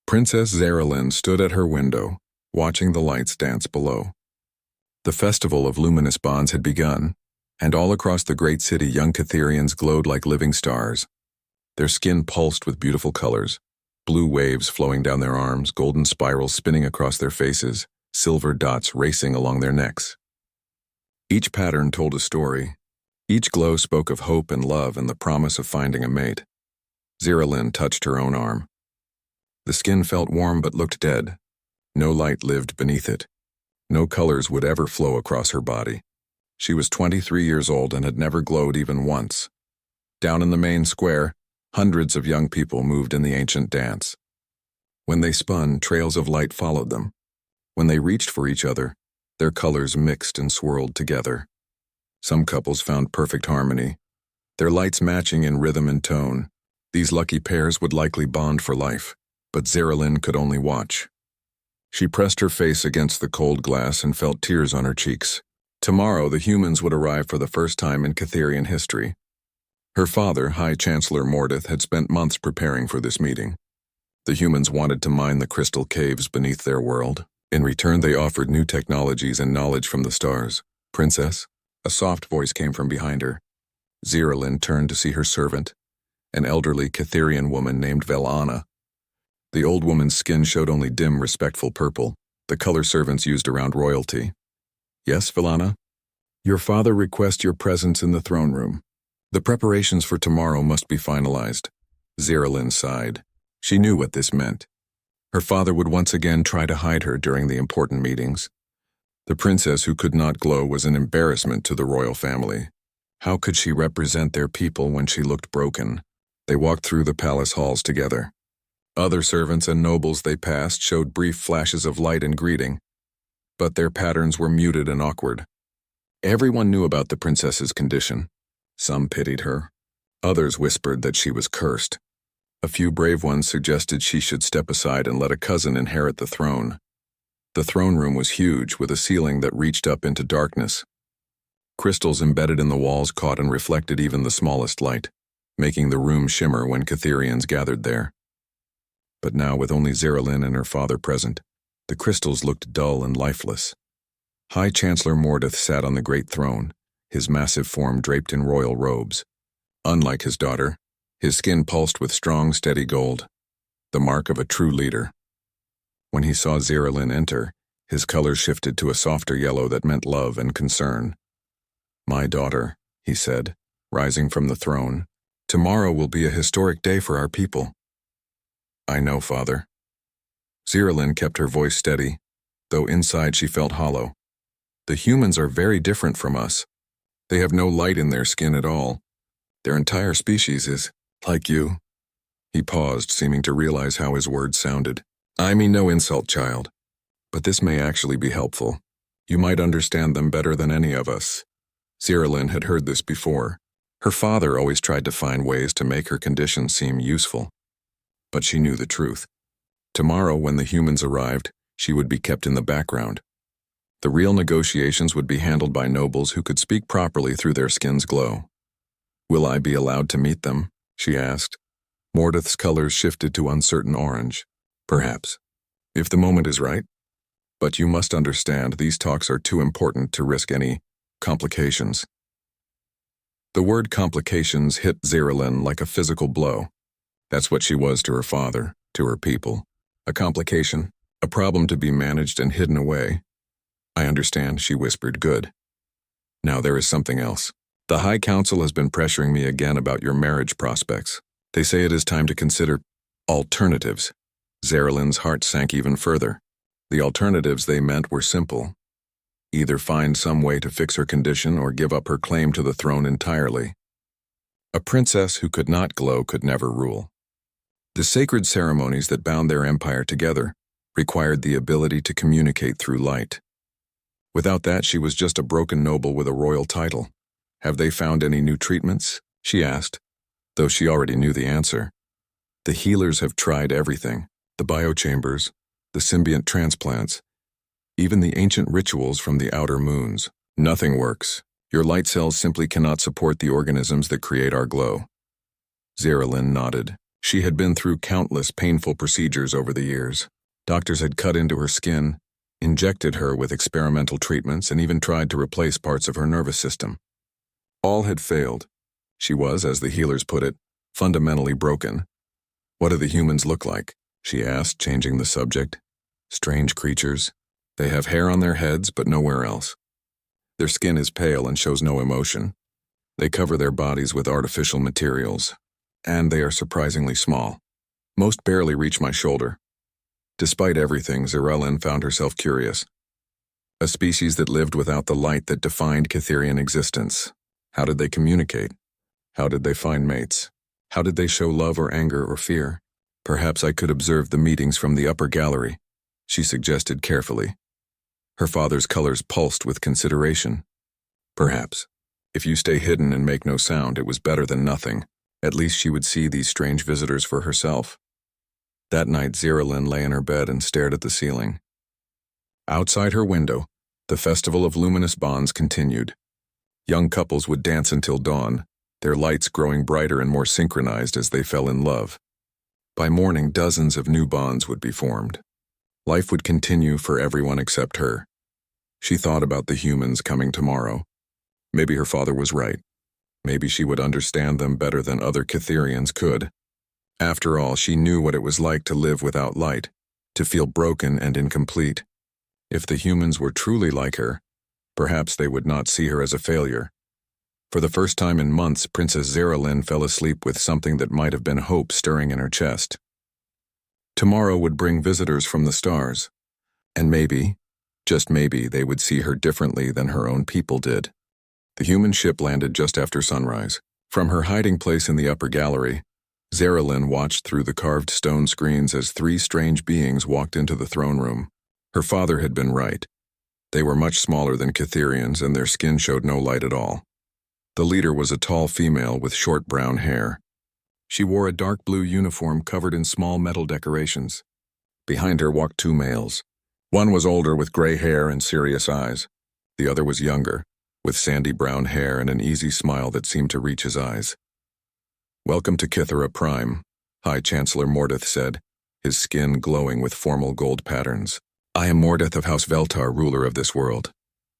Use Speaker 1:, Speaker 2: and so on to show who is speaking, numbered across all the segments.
Speaker 1: Princess Zaralyn stood at her window, watching the lights dance below. The festival of luminous bonds had begun, and all across the great city young Catherians glowed like living stars. Their skin pulsed with beautiful colors, blue waves flowing down their arms, golden spirals spinning across their faces, silver dots racing along their necks. Each pattern told a story. Each glow spoke of hope and love and the promise of finding a mate. Zaralyn touched her own arm. The skin felt warm but looked dead. No light lived beneath it. No colors would ever flow across her body. She was 23 years old and had never glowed even once. Down in the main square, hundreds of young people moved in the ancient dance. When they spun, trails of light followed them. When they reached for each other, their colors mixed and swirled together. Some couples found perfect harmony, their lights matching in rhythm and tone. These lucky pairs would likely bond for life, but Zaralyn could only watch. She pressed her face against the cold glass and felt tears on her cheeks. Tomorrow, the humans would arrive for the first time in Catherian history. Her father, High Chancellor Mordeth, had spent months preparing for this meeting. The humans wanted to mine the crystal caves beneath their world. In return, they offered new technologies and knowledge from the stars. Princess, a soft voice came from behind her. Zaralyn turned to see her servant, an elderly Catherian woman named Velana. The old woman's skin showed only dim, respectful purple, the color servants used around royalty. Yes, Velana? Your father requests your presence in the throne room. The preparations for tomorrow must be finalized. Zaralyn sighed. She knew what this meant. Her father would once again try to hide her during the important meetings. The princess who could not glow was an embarrassment to the royal family. How could she represent their people when she looked broken? They walked through the palace halls together. Other servants and nobles they passed showed brief flashes of light and greeting, but their patterns were muted and awkward. Everyone knew about the princess's condition. Some pitied her. Others whispered that she was cursed. A few brave ones suggested she should step aside and let a cousin inherit the throne. The throne room was huge, with a ceiling that reached up into darkness. Crystals embedded in the walls caught and reflected even the smallest light, making the room shimmer when Catherians gathered there. But now, with only Zaralyn and her father present, the crystals looked dull and lifeless. High Chancellor Mordeth sat on the great throne, his massive form draped in royal robes. Unlike his daughter, his skin pulsed with strong, steady gold, the mark of a true leader. When he saw Zaralyn enter, his color shifted to a softer yellow that meant love and concern. My daughter, he said, rising from the throne, tomorrow will be a historic day for our people. I know, Father. Zaralyn kept her voice steady, though inside she felt hollow. The humans are very different from us. They have no light in their skin at all. Their entire species is like you. He paused, seeming to realize how his words sounded. I mean no insult, child, but this may actually be helpful. You might understand them better than any of us. Zaralyn had heard this before. Her father always tried to find ways to make her condition seem useful. But she knew the truth. Tomorrow, when the humans arrived, she would be kept in the background. The real negotiations would be handled by nobles who could speak properly through their skin's glow. Will I be allowed to meet them? She asked. Mordeth's colors shifted to uncertain orange. Perhaps, if the moment is right. But you must understand, these talks are too important to risk any complications. The word complications hit Zaralyn like a physical blow. That's what she was to her father, to her people. A complication, a problem to be managed and hidden away. I understand, she whispered. Good. Now there is something else. The High Council has been pressuring me again about your marriage prospects. They say it is time to consider alternatives. Zaralyn's heart sank even further. The alternatives they meant were simple. Either find some way to fix her condition or give up her claim to the throne entirely. A princess who could not glow could never rule. The sacred ceremonies that bound their empire together required the ability to communicate through light. Without that, she was just a broken noble with a royal title. Have they found any new treatments? She asked, though she already knew the answer. The healers have tried everything, the biochambers, the symbiont transplants, even the ancient rituals from the outer moons. Nothing works. Your light cells simply cannot support the organisms that create our glow. Zaralyn nodded. She had been through countless painful procedures over the years. Doctors had cut into her skin, injected her with experimental treatments, and even tried to replace parts of her nervous system. All had failed. She was, as the healers put it, fundamentally broken. "What do the humans look like?" she asked, changing the subject. "Strange creatures. They have hair on their heads, but nowhere else. Their skin is pale and shows no emotion. They cover their bodies with artificial materials, and they are surprisingly small. Most barely reach my shoulder." Despite everything, Zerelin found herself curious. A species that lived without the light that defined Catherian existence. How did they communicate? How did they find mates? How did they show love or anger or fear? "Perhaps I could observe the meetings from the upper gallery," she suggested carefully. Her father's colors pulsed with consideration. "Perhaps. If you stay hidden and make no sound, it was better than nothing. At least she would see these strange visitors for herself." That night, Zerelin lay in her bed and stared at the ceiling. Outside her window, the festival of luminous bonds continued. Young couples would dance until dawn, their lights growing brighter and more synchronized as they fell in love. By morning, dozens of new bonds would be formed. Life would continue for everyone except her. She thought about the humans coming tomorrow. Maybe her father was right. Maybe she would understand them better than other Catherians could. After all, she knew what it was like to live without light, to feel broken and incomplete. If the humans were truly like her, perhaps they would not see her as a failure. For the first time in months, Princess Zerelin fell asleep with something that might have been hope stirring in her chest. Tomorrow would bring visitors from the stars, and maybe, just maybe, they would see her differently than her own people did. The human ship landed just after sunrise. From her hiding place in the upper gallery, Zerelin watched through the carved stone screens as three strange beings walked into the throne room. Her father had been right. They were much smaller than Catherians, and their skin showed no light at all. The leader was a tall female with short brown hair. She wore a dark blue uniform covered in small metal decorations. Behind her walked two males. One was older with gray hair and serious eyes. The other was younger, with sandy brown hair and an easy smile that seemed to reach his eyes. "Welcome to Kythera Prime," High Chancellor Mordeth said, his skin glowing with formal gold patterns. "I am Mordeth of House Veltar, ruler of this world."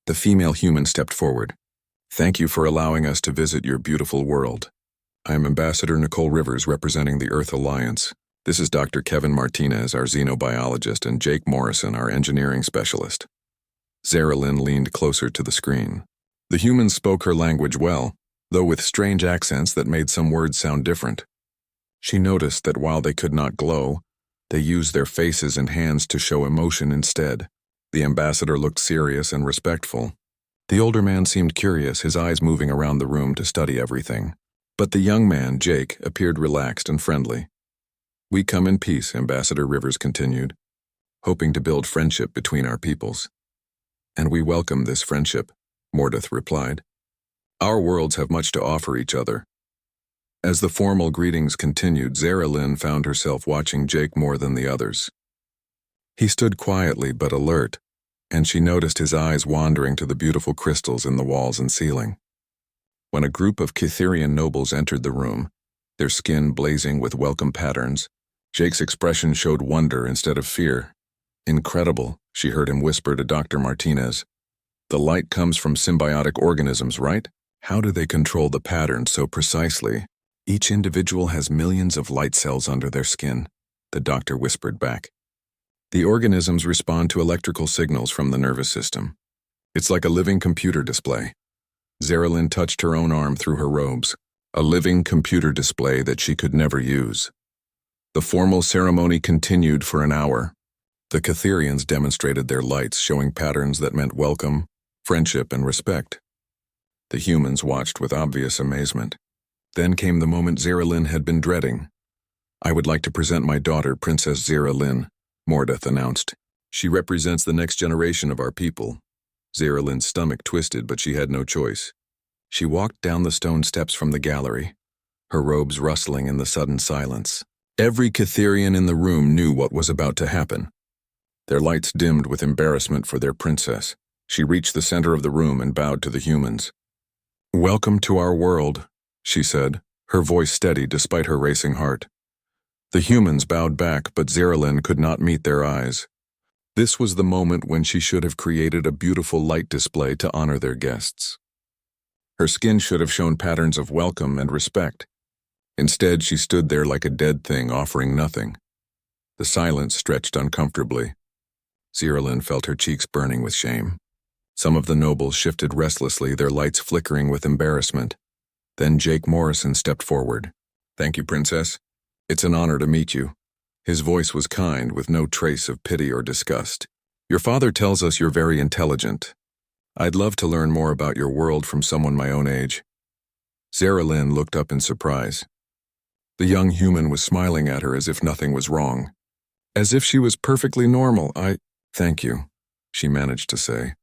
Speaker 1: The female human stepped forward. "Thank you for allowing us to visit your beautiful world. I am Ambassador Nicole Rivers representing the Earth Alliance. This is Dr. Kevin Martinez, our xenobiologist, and Jake Morrison, our engineering specialist." Zerelin leaned closer to the screen. The humans spoke her language well, though with strange accents that made some words sound different. She noticed that while they could not glow, they used their faces and hands to show emotion instead. The ambassador looked serious and respectful. The older man seemed curious, his eyes moving around the room to study everything. But the young man, Jake, appeared relaxed and friendly. "We come in peace," Ambassador Rivers continued, "hoping to build friendship between our peoples." "And we welcome this friendship," Mordeth replied. "Our worlds have much to offer each other." As the formal greetings continued, Zerelin found herself watching Jake more than the others. He stood quietly but alert, and she noticed his eyes wandering to the beautiful crystals in the walls and ceiling. When a group of Catherian nobles entered the room, their skin blazing with welcome patterns, Jake's expression showed wonder instead of fear. "Incredible," she heard him whisper to Dr. Martinez. "The light comes from symbiotic organisms, right? How do they control the patterns so precisely?" "Each individual has millions of light cells under their skin," the doctor whispered back. "The organisms respond to electrical signals from the nervous system. It's like a living computer display." Zerelin touched her own arm through her robes, a living computer display that she could never use. The formal ceremony continued for an hour. The Catherians demonstrated their lights, showing patterns that meant welcome, friendship, and respect. The humans watched with obvious amazement. Then came the moment Zerelin had been dreading. "I would like to present my daughter, Princess Zerelin," Mordeth announced. "She represents the next generation of our people." Zerelin's stomach twisted, but she had no choice. She walked down the stone steps from the gallery, her robes rustling in the sudden silence. Every Catherian in the room knew what was about to happen. Their lights dimmed with embarrassment for their princess. She reached the center of the room and bowed to the humans. "Welcome to our world," she said, her voice steady despite her racing heart. The humans bowed back, but Zeralyn could not meet their eyes. This was the moment when she should have created a beautiful light display to honor their guests. Her skin should have shown patterns of welcome and respect. Instead, she stood there like a dead thing, offering nothing. The silence stretched uncomfortably. Zeralyn felt her cheeks burning with shame. Some of the nobles shifted restlessly, their lights flickering with embarrassment. Then Jake Morrison stepped forward. "Thank you, Princess. It's an honor to meet you." His voice was kind, with no trace of pity or disgust. "Your father tells us you're very intelligent. I'd love to learn more about your world from someone my own age." Zeralyn looked up in surprise. The young human was smiling at her as if nothing was wrong. As if she was perfectly normal. "Thank you," she managed to say.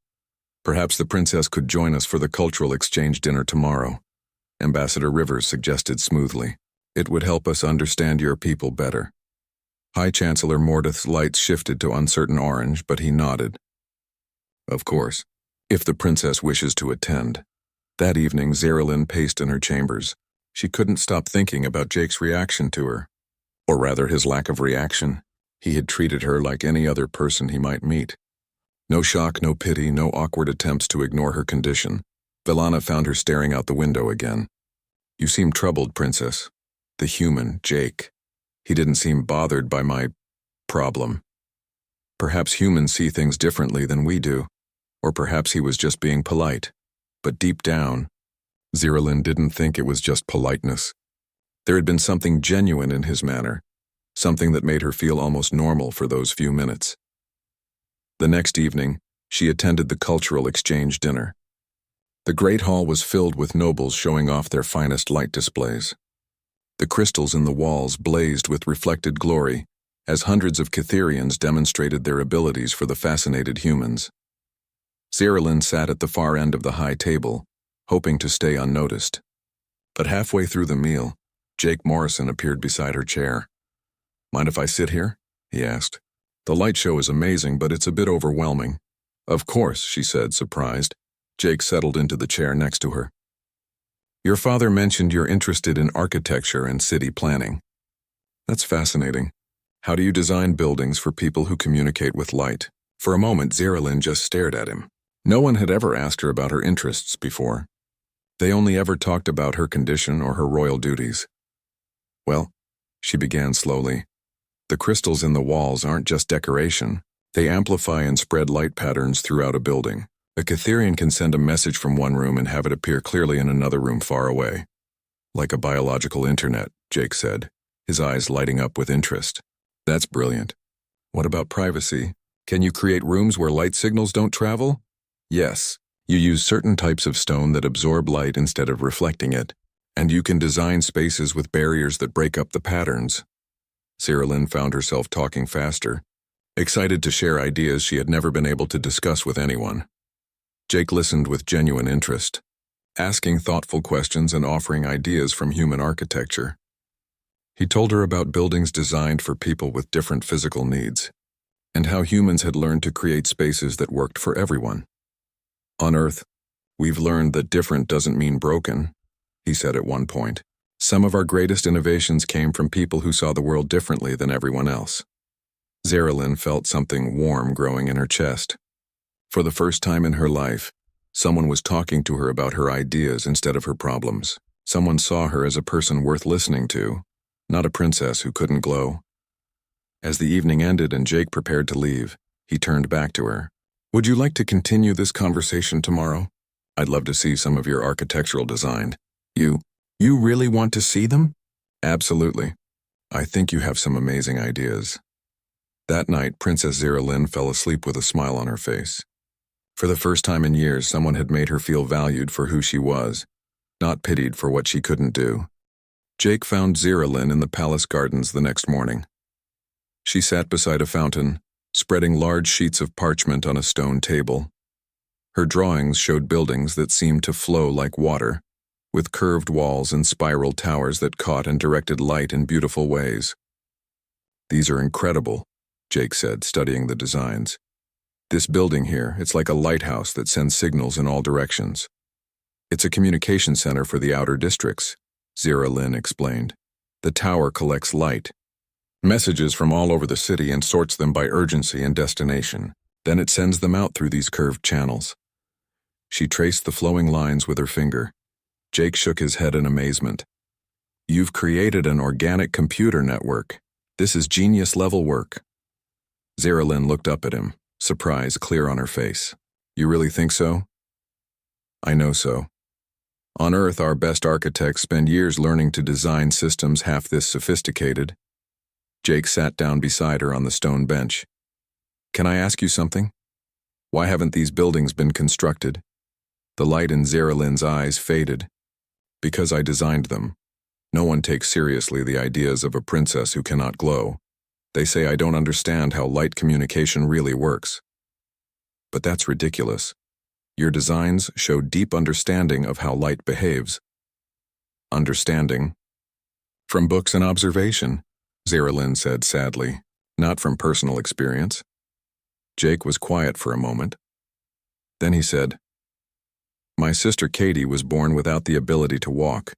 Speaker 1: "Perhaps the princess could join us for the cultural exchange dinner tomorrow," Ambassador Rivers suggested smoothly. "It would help us understand your people better." High Chancellor Mordeth's lights shifted to uncertain orange, but he nodded. "Of course, if the princess wishes to attend." That evening, Zeralyn paced in her chambers. She couldn't stop thinking about Jake's reaction to her. Or rather, his lack of reaction. He had treated her like any other person he might meet. No shock, no pity, no awkward attempts to ignore her condition. Velana found her staring out the window again. "You seem troubled, Princess." The human, Jake. He didn't seem bothered by my problem. Perhaps humans see things differently than we do. Or perhaps he was just being polite. But deep down, Zeralyn didn't think it was just politeness. There had been something genuine in his manner, something that made her feel almost normal for those few minutes. The next evening, she attended the cultural exchange dinner. The great hall was filled with nobles showing off their finest light displays. The crystals in the walls blazed with reflected glory, as hundreds of Catherians demonstrated their abilities for the fascinated humans. Zeralyn sat at the far end of the high table, hoping to stay unnoticed. But halfway through the meal, Jake Morrison appeared beside her chair. "Mind if I sit here?" he asked. "The light show is amazing, but it's a bit overwhelming." "Of course," she said, surprised. Jake settled into the chair next to her. "Your father mentioned you're interested in architecture and city planning." "That's fascinating. How do you design buildings for people who communicate with light?" For a moment, Zeralyn just stared at him. No one had ever asked her about her interests before. They only ever talked about her condition or her royal duties. "Well," she began slowly, "the crystals in the walls aren't just decoration. They amplify and spread light patterns throughout a building. A Catherian can send a message from one room and have it appear clearly in another room far away. Like a biological internet," Jake said, his eyes lighting up with interest. "That's brilliant. What about privacy? Can you create rooms where light signals don't travel?" "Yes. You use certain types of stone that absorb light instead of reflecting it, and you can design spaces with barriers that break up the patterns." Zeralyn found herself talking faster, excited to share ideas she had never been able to discuss with anyone. Jake listened with genuine interest, asking thoughtful questions and offering ideas from human architecture. He told her about buildings designed for people with different physical needs, and how humans had learned to create spaces that worked for everyone. "On Earth, we've learned that different doesn't mean broken," he said at one point. "Some of our greatest innovations came from people who saw the world differently than everyone else." Zeralyn felt something warm growing in her chest. For the first time in her life, someone was talking to her about her ideas instead of her problems. Someone saw her as a person worth listening to, not a princess who couldn't glow. As the evening ended and Jake prepared to leave, he turned back to her. "Would you like to continue this conversation tomorrow? I'd love to see some of your architectural design." You really want to see them?" "Absolutely. I think you have some amazing ideas." That night, Princess Zeralyn fell asleep with a smile on her face. For the first time in years, someone had made her feel valued for who she was, not pitied for what she couldn't do. Jake found Zeralyn in the palace gardens the next morning. She sat beside a fountain, spreading large sheets of parchment on a stone table. Her drawings showed buildings that seemed to flow like water, with curved walls and spiral towers that caught and directed light in beautiful ways. "These are incredible," Jake said, studying the designs. "This building here, it's like a lighthouse that sends signals in all directions." "It's a communication center for the outer districts," Zeralyn explained. "The tower collects light. messages from all over the city and sorts them by urgency and destination. Then it sends them out through these curved channels. She traced the flowing lines with her finger. Jake shook his head in amazement. You've created an organic computer network. This is genius-level work. Zeralyn looked up at him, surprise clear on her face. You really think so? I know so. On Earth, our best architects spend years learning to design systems half this sophisticated. Jake sat down beside her on the stone bench. Can I ask you something? Why haven't these buildings been constructed? The light in Zeralyn's eyes faded. Because I designed them. No one takes seriously the ideas of a princess who cannot glow. They say I don't understand how light communication really works. But that's ridiculous. Your designs show deep understanding of how light behaves. Understanding? From books and observation, Zeralyn said sadly, not from personal experience. Jake was quiet for a moment. Then he said, My sister Katie was born without the ability to walk.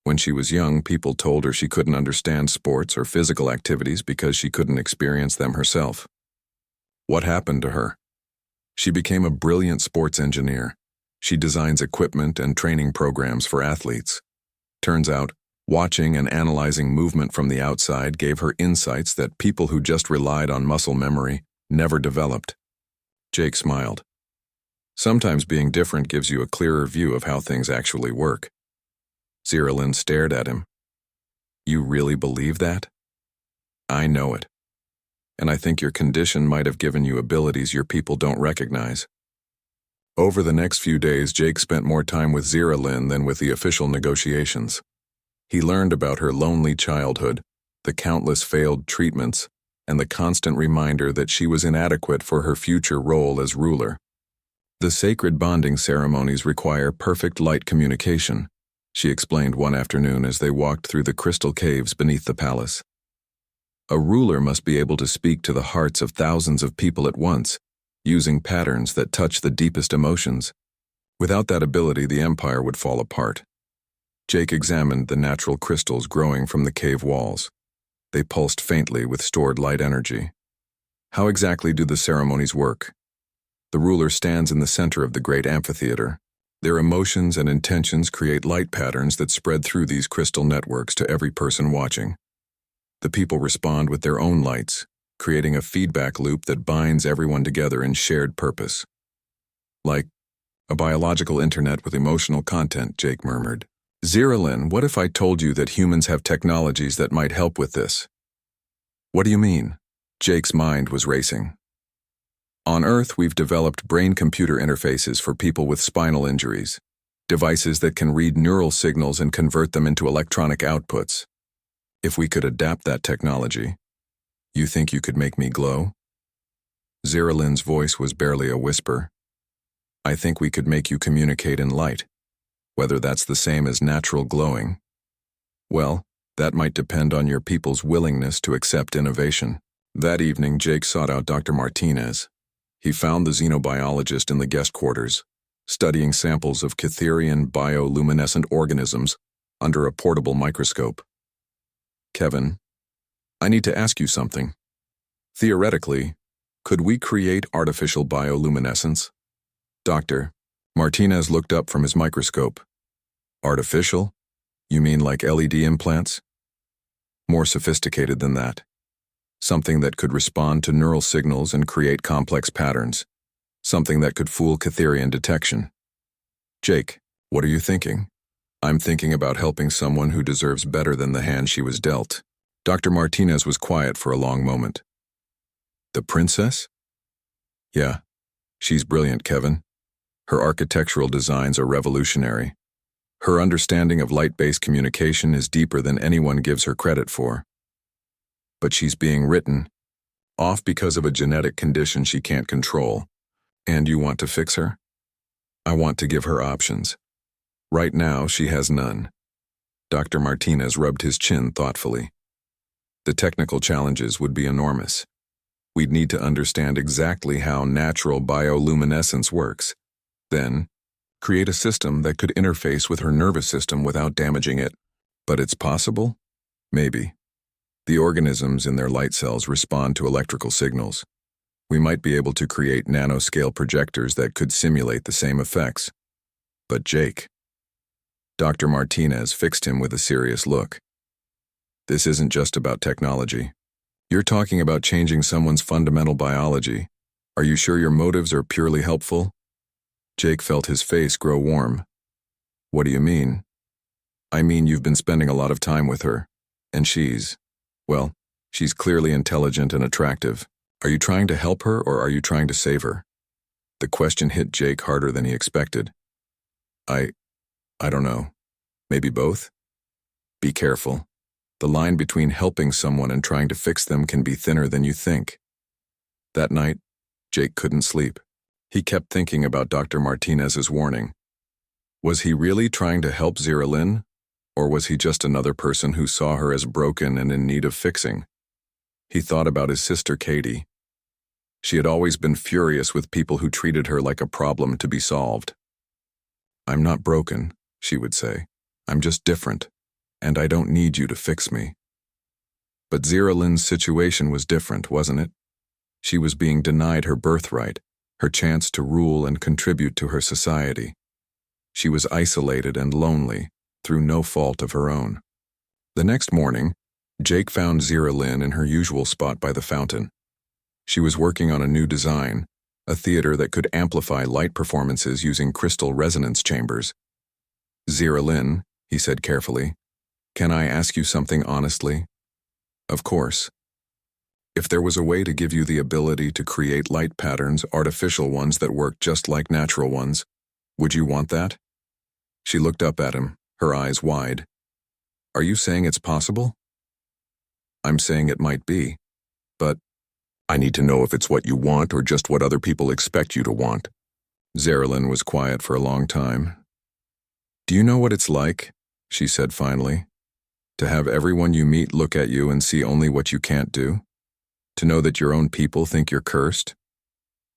Speaker 1: When she was young, people told her she couldn't understand sports or physical activities because she couldn't experience them herself. What happened to her? She became a brilliant sports engineer. She designs equipment and training programs for athletes. Turns out, watching and analyzing movement from the outside gave her insights that people who just relied on muscle memory never developed. Jake smiled. Sometimes being different gives you a clearer view of how things actually work. Zeralyn stared at him. You really believe that? I know it. And I think your condition might have given you abilities your people don't recognize. Over the next few days, Jake spent more time with Zeralyn than with the official negotiations. He learned about her lonely childhood, the countless failed treatments, and the constant reminder that she was inadequate for her future role as ruler. The sacred bonding ceremonies require perfect light communication, she explained one afternoon as they walked through the crystal caves beneath the palace. A ruler must be able to speak to the hearts of thousands of people at once, using patterns that touch the deepest emotions. Without that ability, the empire would fall apart. Jake examined the natural crystals growing from the cave walls. They pulsed faintly with stored light energy. How exactly do the ceremonies work? The ruler stands in the center of the great amphitheater. Their emotions and intentions create light patterns that spread through these crystal networks to every person watching. The people respond with their own lights, creating a feedback loop that binds everyone together in shared purpose. Like a biological internet with emotional content, Jake murmured. Zeralyn, what if I told you that humans have technologies that might help with this? What do you mean? Jake's mind was racing. On Earth, we've developed brain-computer interfaces for people with spinal injuries, devices that can read neural signals and convert them into electronic outputs. If we could adapt that technology, you think you could make me glow? Zeralyn's voice was barely a whisper. I think we could make you communicate in light. Whether that's the same as natural glowing, well, that might depend on your people's willingness to accept innovation. That evening, Jake sought out Dr. Martinez. He found the xenobiologist in the guest quarters, studying samples of Cytherian bioluminescent organisms under a portable microscope. Kevin, I need to ask you something. Theoretically, could we create artificial bioluminescence? Doctor, Martinez looked up from his microscope. Artificial? You mean like LED implants? More sophisticated than that. Something that could respond to neural signals and create complex patterns. Something that could fool Cytherian detection. Jake, what are you thinking? I'm thinking about helping someone who deserves better than the hand she was dealt. Dr. Martinez was quiet for a long moment. The princess? Yeah, she's brilliant, Kevin. Her architectural designs are revolutionary. Her understanding of light-based communication is deeper than anyone gives her credit for. But she's being written off because of a genetic condition she can't control. And you want to fix her? I want to give her options. Right now, she has none. Dr. Martinez rubbed his chin thoughtfully. The technical challenges would be enormous. We'd need to understand exactly how natural bioluminescence works. Then, create a system that could interface with her nervous system without damaging it. But it's possible? Maybe. The organisms in their light cells respond to electrical signals. We might be able to create nanoscale projectors that could simulate the same effects. But Jake. Dr. Martinez fixed him with a serious look. This isn't just about technology. You're talking about changing someone's fundamental biology. Are you sure your motives are purely helpful? Jake felt his face grow warm. What do you mean? I mean you've been spending a lot of time with her, and she's clearly intelligent and attractive. Are you trying to help her or are you trying to save her? The question hit Jake harder than he expected. I don't know. Maybe both? Be careful. The line between helping someone and trying to fix them can be thinner than you think. That night, Jake couldn't sleep. He kept thinking about Dr. Martinez's warning. Was he really trying to help Zira Lynn? Or was he just another person who saw her as broken and in need of fixing? He thought about his sister Katie. She had always been furious with people who treated her like a problem to be solved. I'm not broken, she would say. I'm just different, and I don't need you to fix me. But Zira Lynn's situation was different, wasn't it? She was being denied her birthright, her chance to rule and contribute to her society. She was isolated and lonely, through no fault of her own. The next morning, Jake found Zira Lynn in her usual spot by the fountain. She was working on a new design, a theater that could amplify light performances using crystal resonance chambers. Zira Lynn, he said carefully, can I ask you something honestly? Of course. If there was a way to give you the ability to create light patterns, artificial ones that work just like natural ones, would you want that? She looked up at him, her eyes wide. Are you saying it's possible? I'm saying it might be, but I need to know if it's what you want or just what other people expect you to want. Zira Lynn was quiet for a long time. Do you know what it's like, she said finally, to have everyone you meet look at you and see only what you can't do? To know that your own people think you're cursed?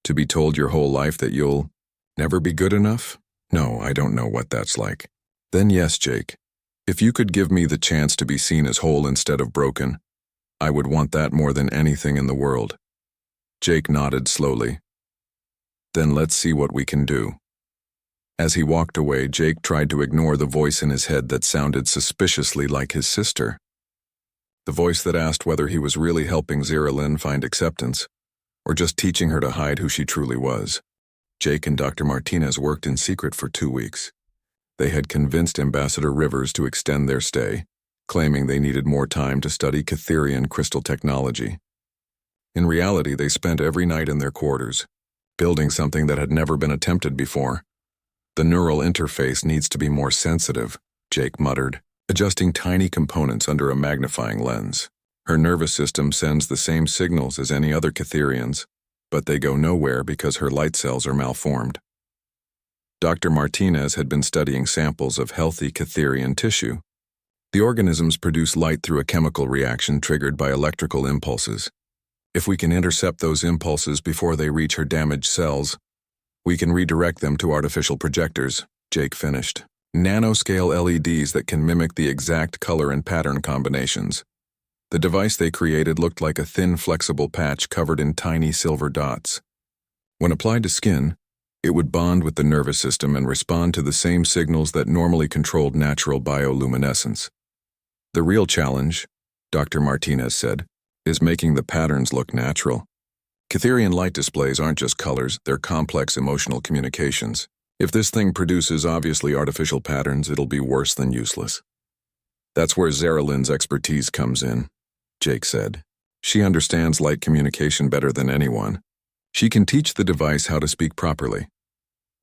Speaker 1: To be told your whole life that you'll never be good enough? No, I don't know what that's like. Then yes, Jake, if you could give me the chance to be seen as whole instead of broken, I would want that more than anything in the world. Jake nodded slowly. Then let's see what we can do. As he walked away, Jake tried to ignore the voice in his head that sounded suspiciously like his sister. The voice that asked whether he was really helping Zira Lynn find acceptance, or just teaching her to hide who she truly was. Jake and Dr. Martinez worked in secret for 2 weeks. They had convinced Ambassador Rivers to extend their stay, claiming they needed more time to study Catherian crystal technology. In reality, they spent every night in their quarters, building something that had never been attempted before. The neural interface needs to be more sensitive, Jake muttered, adjusting tiny components under a magnifying lens. Her nervous system sends the same signals as any other Catherians, but they go nowhere because her light cells are malformed. Dr. Martinez had been studying samples of healthy Catherian tissue. The organisms produce light through a chemical reaction triggered by electrical impulses. If we can intercept those impulses before they reach her damaged cells, we can redirect them to artificial projectors, Jake finished. Nanoscale LEDs that can mimic the exact color and pattern combinations. The device they created looked like a thin, flexible patch covered in tiny silver dots. When applied to skin, it would bond with the nervous system and respond to the same signals that normally controlled natural bioluminescence. The real challenge, Dr. Martinez said, is making the patterns look natural. Catherian light displays aren't just colors, they're complex emotional communications. If this thing produces obviously artificial patterns, it'll be worse than useless. That's where Zira Lynn's expertise comes in, Jake said. She understands light communication better than anyone. She can teach the device how to speak properly.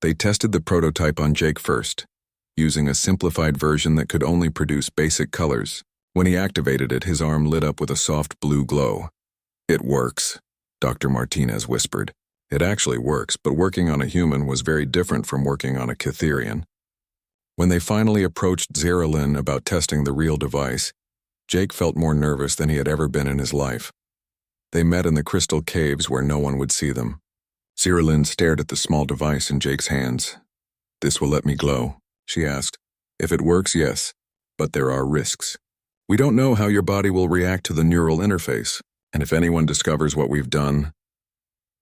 Speaker 1: They tested the prototype on Jake first, using a simplified version that could only produce basic colors. When he activated it, his arm lit up with a soft blue glow. It works, Dr. Martinez whispered. It actually works, but working on a human was very different from working on a Catherian. When they finally approached Zira Lynn about testing the real device, Jake felt more nervous than he had ever been in his life. They met in the crystal caves where no one would see them. Zira Lynn stared at the small device in Jake's hands. This will let me glow, she asked. If it works, yes, but there are risks. We don't know how your body will react to the neural interface, and if anyone discovers what we've done,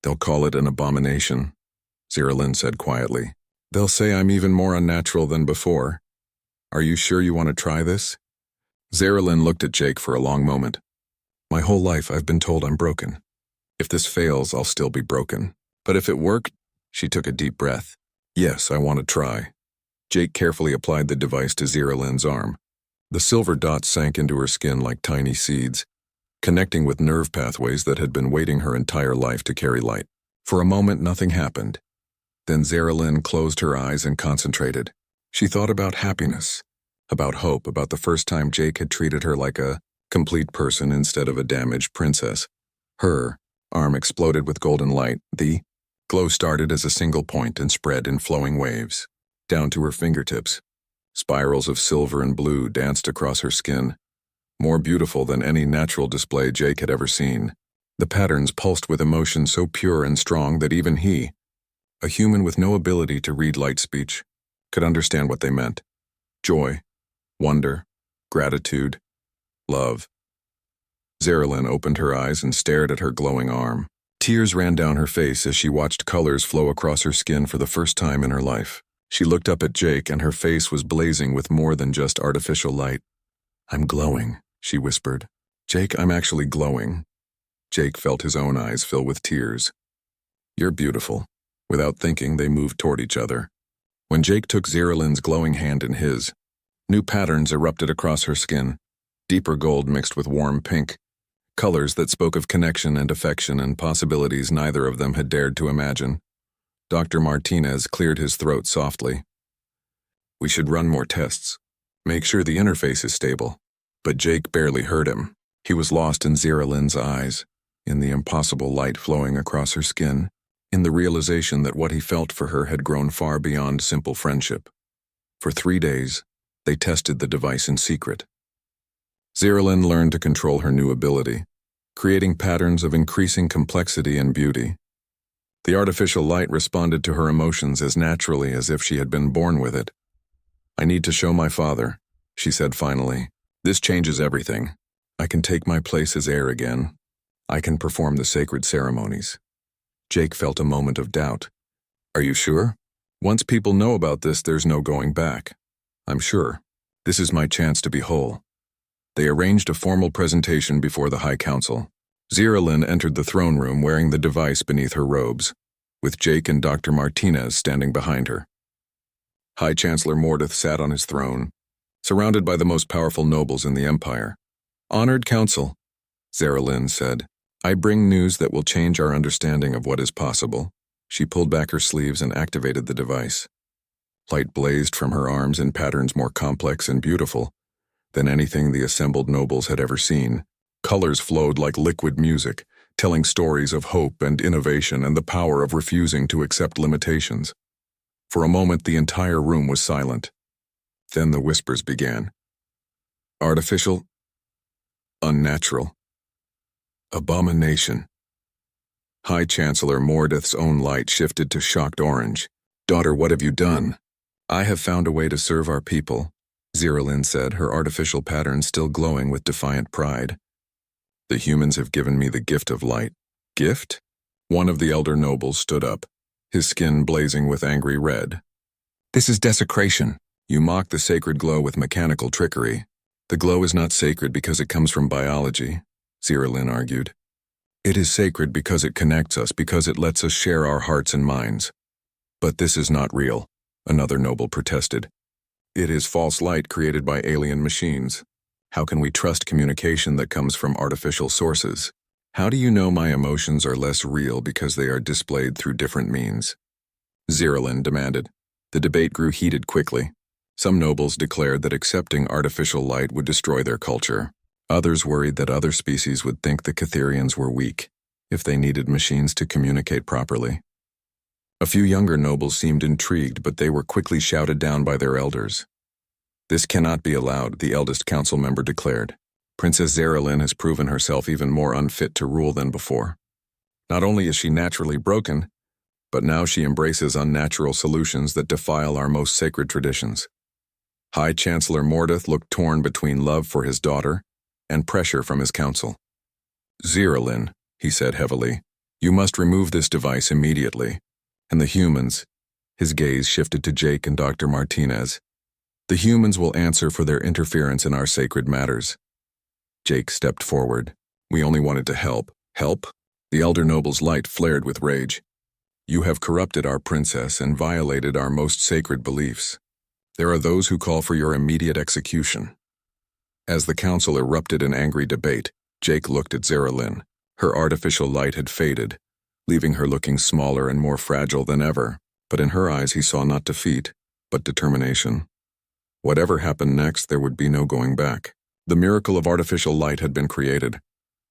Speaker 1: they'll call it an abomination, Zeralyn said quietly. They'll say I'm even more unnatural than before. Are you sure you want to try this? Zeralyn looked at Jake for a long moment. My whole life I've been told I'm broken. If this fails, I'll still be broken. But if it worked, she took a deep breath. Yes, I want to try. Jake carefully applied the device to Zeralyn's arm. The silver dots sank into her skin like tiny seeds, connecting with nerve pathways that had been waiting her entire life to carry light. For a moment, nothing happened. Then Zeralyn closed her eyes and concentrated. She thought about happiness, about hope, about the first time Jake had treated her like a complete person instead of a damaged princess. Her arm exploded with golden light. The glow started as a single point and spread in flowing waves, down to her fingertips. Spirals of silver and blue danced across her skin, more beautiful than any natural display Jake had ever seen. The patterns pulsed with emotion so pure and strong that even he, a human with no ability to read light speech, could understand what they meant. Joy, wonder, gratitude, love. Zeralyn opened her eyes and stared at her glowing arm. Tears ran down her face as she watched colors flow across her skin for the first time in her life. She looked up at Jake and her face was blazing with more than just artificial light. I'm glowing, she whispered. Jake, I'm actually glowing. Jake felt his own eyes fill with tears. You're beautiful. Without thinking, they moved toward each other. When Jake took Zeralyn's glowing hand in his, new patterns erupted across her skin, deeper gold mixed with warm pink, colors that spoke of connection and affection and possibilities neither of them had dared to imagine. Dr. Martinez cleared his throat softly. We should run more tests. Make sure the interface is stable. But Jake barely heard him. He was lost in Zeralyn's eyes, in the impossible light flowing across her skin, in the realization that what he felt for her had grown far beyond simple friendship. For 3 days, they tested the device in secret. Zeralyn learned to control her new ability, creating patterns of increasing complexity and beauty. The artificial light responded to her emotions as naturally as if she had been born with it. I need to show my father, she said finally. This changes everything. I can take my place as heir again. I can perform the sacred ceremonies. Jake felt a moment of doubt. Are you sure? Once people know about this, there's no going back. I'm sure. This is my chance to be whole. They arranged a formal presentation before the High Council. Zeralyn entered the throne room wearing the device beneath her robes, with Jake and Dr. Martinez standing behind her. High Chancellor Mordeth sat on his throne, surrounded by the most powerful nobles in the Empire. Honored Council, Zeralyn said, I bring news that will change our understanding of what is possible. She pulled back her sleeves and activated the device. Light blazed from her arms in patterns more complex and beautiful than anything the assembled nobles had ever seen. Colors flowed like liquid music, telling stories of hope and innovation and the power of refusing to accept limitations. For a moment, the entire room was silent. Then the whispers began. Artificial, unnatural, abomination. High Chancellor Mordeth's own light shifted to shocked orange. Daughter, what have you done? I have found a way to serve our people, Zeralyn said, her artificial pattern still glowing with defiant pride. The humans have given me the gift of light. Gift? One of the elder nobles stood up, his skin blazing with angry red. This is desecration. You mock the sacred glow with mechanical trickery. The glow is not sacred because it comes from biology, Zeralyn argued. It is sacred because it connects us, because it lets us share our hearts and minds. But this is not real, another noble protested. It is false light created by alien machines. How can we trust communication that comes from artificial sources? How do you know my emotions are less real because they are displayed through different means? Zeralyn demanded. The debate grew heated quickly. Some nobles declared that accepting artificial light would destroy their culture. Others worried that other species would think the Catherians were weak if they needed machines to communicate properly. A few younger nobles seemed intrigued, but they were quickly shouted down by their elders. This cannot be allowed, the eldest council member declared. Princess Zeralyn has proven herself even more unfit to rule than before. Not only is she naturally broken, but now she embraces unnatural solutions that defile our most sacred traditions. High Chancellor Mordeth looked torn between love for his daughter and pressure from his council. "Zeralin," he said heavily, "you must remove this device immediately. And the humans," his gaze shifted to Jake and Dr. Martinez, "the humans will answer for their interference in our sacred matters." Jake stepped forward. "We only wanted to help." "Help?" The elder noble's light flared with rage. "You have corrupted our princess and violated our most sacred beliefs. There are those who call for your immediate execution." As the council erupted in angry debate, Jake looked at Zeralin. Her artificial light had faded, leaving her looking smaller and more fragile than ever, but in her eyes he saw not defeat, but determination. Whatever happened next, there would be no going back. The miracle of artificial light had been created,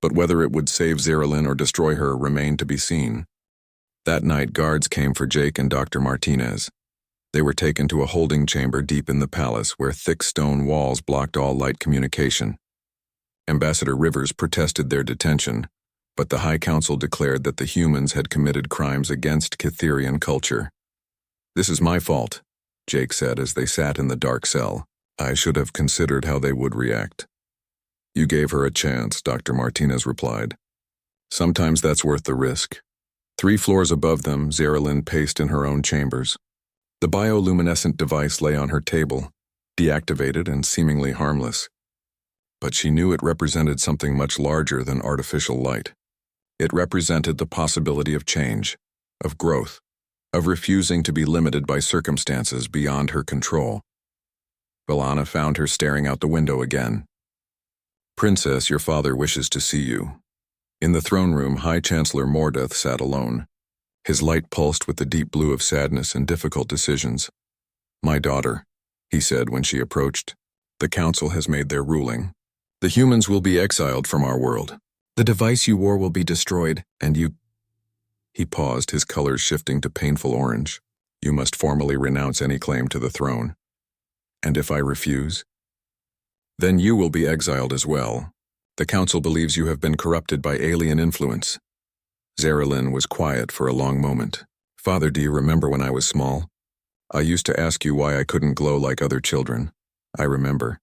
Speaker 1: but whether it would save Zeralin or destroy her remained to be seen. That night, guards came for Jake and Dr. Martinez. They were taken to a holding chamber deep in the palace where thick stone walls blocked all light communication. Ambassador Rivers protested their detention, but the High Council declared that the humans had committed crimes against Cytherian culture. "This is my fault," Jake said as they sat in the dark cell. "I should have considered how they would react." "You gave her a chance," Dr. Martinez replied. "Sometimes that's worth the risk." 3 floors above them, Zeralin paced in her own chambers. The bioluminescent device lay on her table, deactivated and seemingly harmless. But she knew it represented something much larger than artificial light. It represented the possibility of change, of growth, of refusing to be limited by circumstances beyond her control. Valana found her staring out the window again. "Princess, your father wishes to see you." In the throne room, High Chancellor Mordeth sat alone. His light pulsed with the deep blue of sadness and difficult decisions. "My daughter," he said when she approached, "the council has made their ruling. The humans will be exiled from our world. The device you wore will be destroyed, and you—" He paused, his colors shifting to painful orange. "You must formally renounce any claim to the throne. And if I refuse? Then you will be exiled as well. The council believes you have been corrupted by alien influence." Zeralin was quiet for a long moment. "Father, do you remember when I was small? I used to ask you why I couldn't glow like other children. I remember.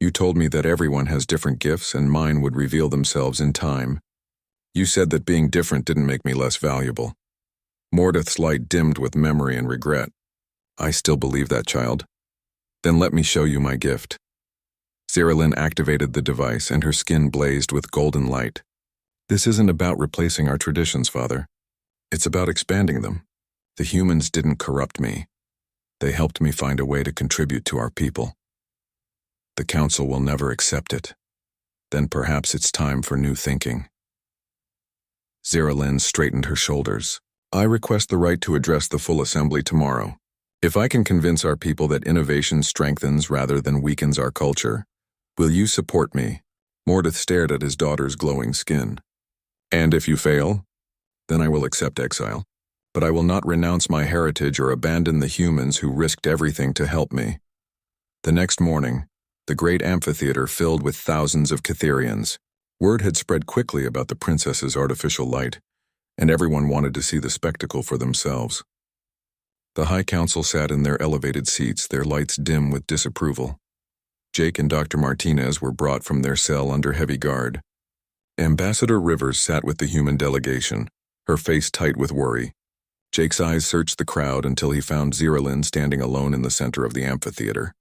Speaker 1: You told me that everyone has different gifts and mine would reveal themselves in time. You said that being different didn't make me less valuable." Mordeth's light dimmed with memory and regret. "I still believe that, child. Then let me show you my gift." Zeralin activated the device and her skin blazed with golden light. "This isn't about replacing our traditions, Father. It's about expanding them. The humans didn't corrupt me. They helped me find a way to contribute to our people. The council will never accept it. Then perhaps it's time for new thinking." Zeralin straightened her shoulders. "I request the right to address the full assembly tomorrow. If I can convince our people that innovation strengthens rather than weakens our culture, will you support me?" Mordeth stared at his daughter's glowing skin. "And if you fail? Then I will accept exile. But I will not renounce my heritage or abandon the humans who risked everything to help me." The next morning, the great amphitheater filled with thousands of Cytherians. Word had spread quickly about the princess's artificial light, and everyone wanted to see the spectacle for themselves. The High Council sat in their elevated seats, their lights dim with disapproval. Jake and Dr. Martinez were brought from their cell under heavy guard. Ambassador Rivers sat with the human delegation, her face tight with worry. Jake's eyes searched the crowd until he found Zeralin standing alone in the center of the amphitheater.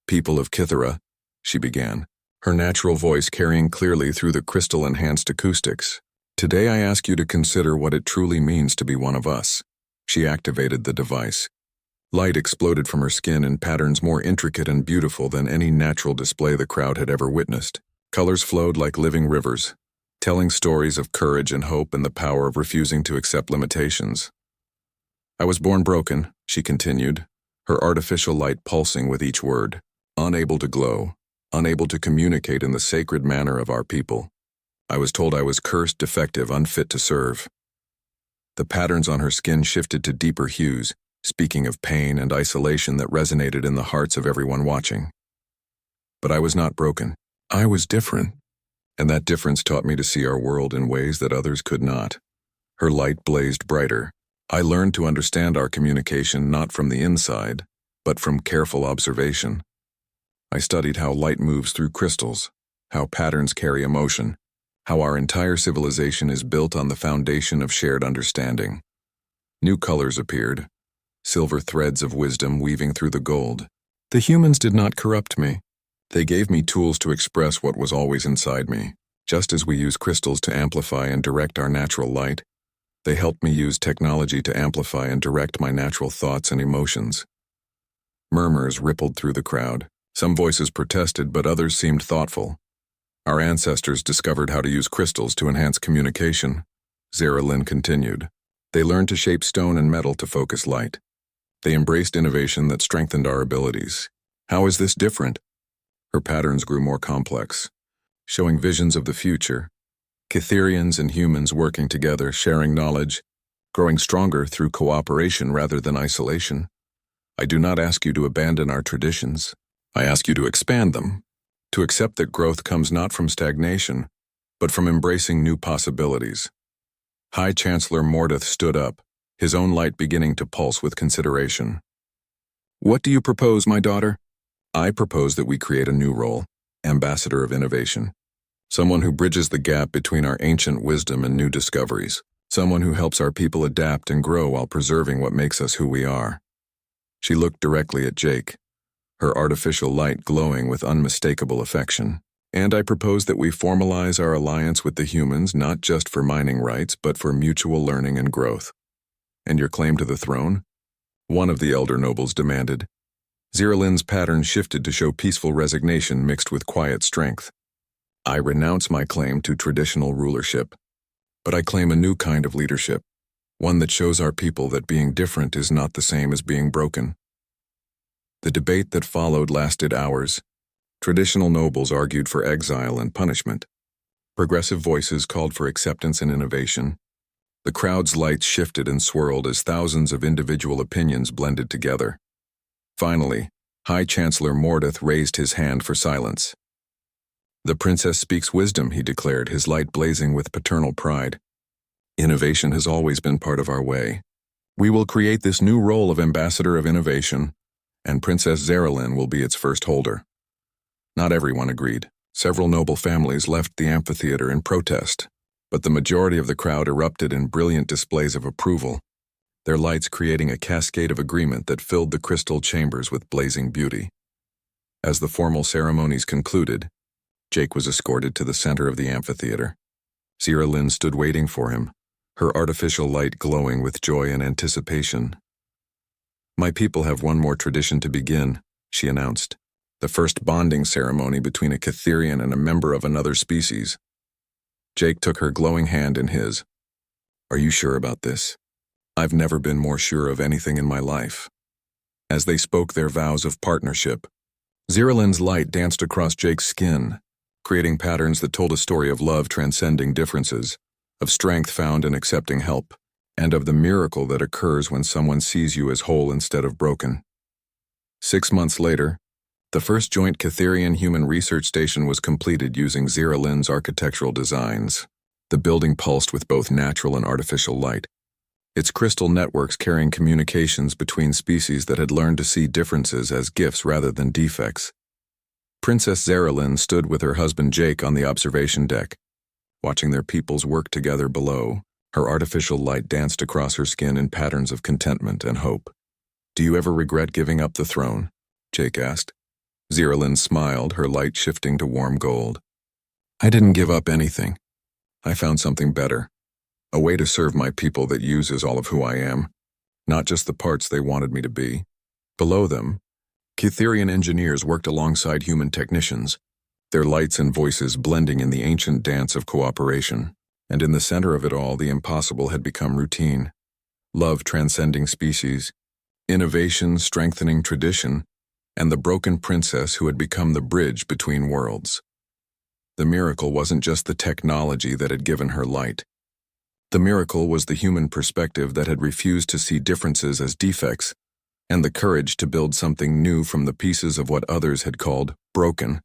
Speaker 1: "People of Kythera," she began, her natural voice carrying clearly through the crystal-enhanced acoustics. "Today I ask you to consider what it truly means to be one of us." She activated the device. Light exploded from her skin in patterns more intricate and beautiful than any natural display the crowd had ever witnessed. Colors flowed like living rivers, telling stories of courage and hope and the power of refusing to accept limitations. "I was born broken," she continued, her artificial light pulsing with each word, "unable to glow, unable to communicate in the sacred manner of our people. I was told I was cursed, defective, unfit to serve." The patterns on her skin shifted to deeper hues, speaking of pain and isolation that resonated in the hearts of everyone watching. "But I was not broken. I was different. And that difference taught me to see our world in ways that others could not." Her light blazed brighter. "I learned to understand our communication not from the inside, but from careful observation. I studied how light moves through crystals, how patterns carry emotion, how our entire civilization is built on the foundation of shared understanding. New colors appeared, silver threads of wisdom weaving through the gold. The humans did not corrupt me. They gave me tools to express what was always inside me. Just as we use crystals to amplify and direct our natural light, they helped me use technology to amplify and direct my natural thoughts and emotions. Murmurs rippled through the crowd. Some voices protested, but others seemed thoughtful. Our ancestors discovered how to use crystals to enhance communication. Zara Lynn continued. They learned to shape stone and metal to focus light. They embraced innovation that strengthened our abilities. How is this different? Her patterns grew more complex, showing visions of the future. Cytherians and humans working together, sharing knowledge, growing stronger through cooperation rather than isolation. I do not ask you to abandon our traditions. I ask you to expand them, to accept that growth comes not from stagnation, but from embracing new possibilities. High Chancellor Mordeth stood up, his own light beginning to pulse with consideration. What do you propose, my daughter? I propose that we create a new role, Ambassador of Innovation. Someone who bridges the gap between our ancient wisdom and new discoveries. Someone who helps our people adapt and grow while preserving what makes us who we are. She looked directly at Jake, her artificial light glowing with unmistakable affection. And I propose that we formalize our alliance with the humans not just for mining rights, but for mutual learning and growth. And your claim to the throne? One of the elder nobles demanded. Zara Lynn's pattern shifted to show peaceful resignation mixed with quiet strength. I renounce my claim to traditional rulership, but I claim a new kind of leadership, one that shows our people that being different is not the same as being broken. The debate that followed lasted hours. Traditional nobles argued for exile and punishment. Progressive voices called for acceptance and innovation. The crowd's lights shifted and swirled as thousands of individual opinions blended together. Finally, High Chancellor Mordeth raised his hand for silence. The princess speaks wisdom, he declared, his light blazing with paternal pride. Innovation has always been part of our way. We will create this new role of Ambassador of Innovation, and Princess Zara Lynn will be its first holder. Not everyone agreed. Several noble families left the amphitheater in protest, but the majority of the crowd erupted in brilliant displays of approval, their lights creating a cascade of agreement that filled the crystal chambers with blazing beauty. As the formal ceremonies concluded, Jake was escorted to the center of the amphitheater. Zara Lynn stood waiting for him, her artificial light glowing with joy and anticipation. My people have one more tradition to begin, she announced. The first bonding ceremony between a Cytherian and a member of another species. Jake took her glowing hand in his. Are you sure about this? I've never been more sure of anything in my life. As they spoke their vows of partnership, Zara Lynn's light danced across Jake's skin, creating patterns that told a story of love transcending differences, of strength found in accepting help, and of the miracle that occurs when someone sees you as whole instead of broken. 6 months later, the first joint Cytherian human research station was completed using Zara Lynn's architectural designs. The building pulsed with both natural and artificial light, its crystal networks carrying communications between species that had learned to see differences as gifts rather than defects. Princess Zara Lynn stood with her husband Jake on the observation deck, watching their peoples work together below. Her artificial light danced across her skin in patterns of contentment and hope. Do you ever regret giving up the throne? Jake asked. Zara Lynn smiled, her light shifting to warm gold. I didn't give up anything. I found something better. A way to serve my people that uses all of who I am, not just the parts they wanted me to be. Below them, Cytherian engineers worked alongside human technicians, their lights and voices blending in the ancient dance of cooperation. And in the center of it all, the impossible had become routine. Love transcending species, innovation strengthening tradition, and the broken princess who had become the bridge between worlds. The miracle wasn't just the technology that had given her light. The miracle was the human perspective that had refused to see differences as defects, and the courage to build something new from the pieces of what others had called broken.